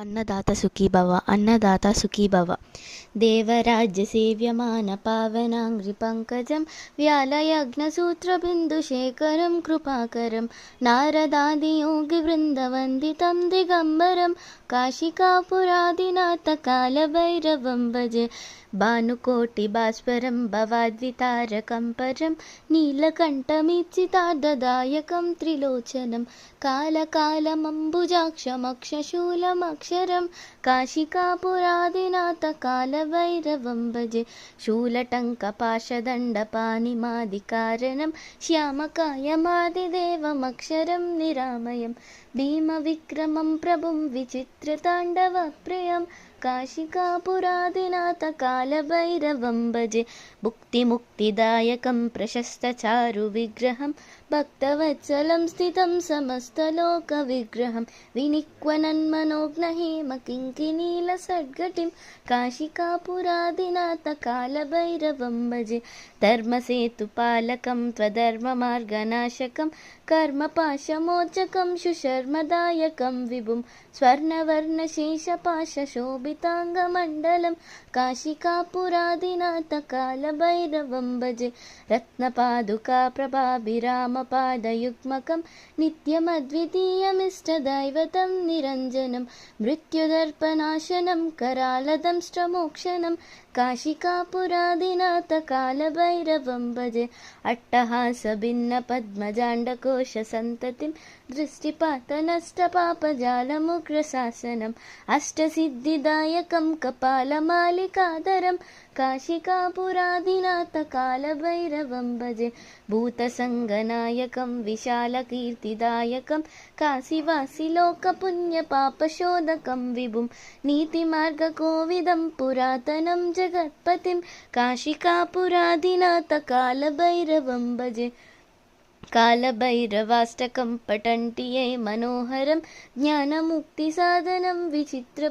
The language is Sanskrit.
अन्नदाता सुखी भव अन्नदाता सुखी भव। देवराज्यसेव्यमानपावनाङ्घ्रिपङ्कजं व्यालयज्ञसूत्रबिन्दुशेखरं कृपाकरं नारदादियोगिवृन्दवन्दितं दिगम्बरं काशिकापुरादिनाथकालभैरवं भजे। भानुकोटिभास्वरं भवाद्वितारकं परं नीलकण्ठमीप्सितार्धदायकं त्रिलोचनं कालकालमम्बुजाक्षमक्षशूलमक्षरं काशिकापुरादिनाथकालभैरवं भजे। शूलटङ्कपाशदण्डपाणिमादिकारणं श्यामकायमादिदेवमक्षरं निरामयं भीमविक्रमं प्रभुं विचित्रताण्डवप्रियं काशिकापुरादिनाथकालभैरवं भजे। भुक्तिमुक्तिदायकं प्रशस्तचारुविग्रहं भक्तवत्सलं स्थितं समस्तलोकविग्रहं विनिक्वनन्मनोज्ञहेमकिङ्किनीलसद्गतिं काशिकापुरादिनाथकालभैरवं भजे। धर्मसेतुपालकं त्वधर्ममार्गनाशकं कर्मपाशमोचकं सुशर्मदायकं विभुं स्वर्णवर्णशेषपाशशोभिताङ्गमण्डलं काशिकापुरादिनाथकालभैरवं भजे। रत्नपादुकाप्रभाभिरामपादयुग्मकं नित्यमद्वितीयमिष्टदैवतं निरञ्जनं मृत्युदर्पनाशनं करालदंष्ट्रमोक्षणं काशिकापुरादिनाथकालभैरवं भजे। अट्टहासभिन्नपद्मजाण्डकोशसन्ततिं दृष्टिपातनष्टपापजालमुग्रशासनम् अष्टसिद्धिदायकं कपालमालिकाधरं काशिकापुरादिनाथकालभैरवं भजे। भूतसङ्गनायकं विशालकीर्तिदायकं काशीवासिलोकपुण्यपापशोधकं विभुं नीतिमार्गकोविदं पुरातनं जगत्पतिं काशिकापुरादिनाथकालभैरवं भजे। कालभैरवाष्टकं पठन्ति ये मनोहरं ज्ञानमुक्तिसाधनं विचित्र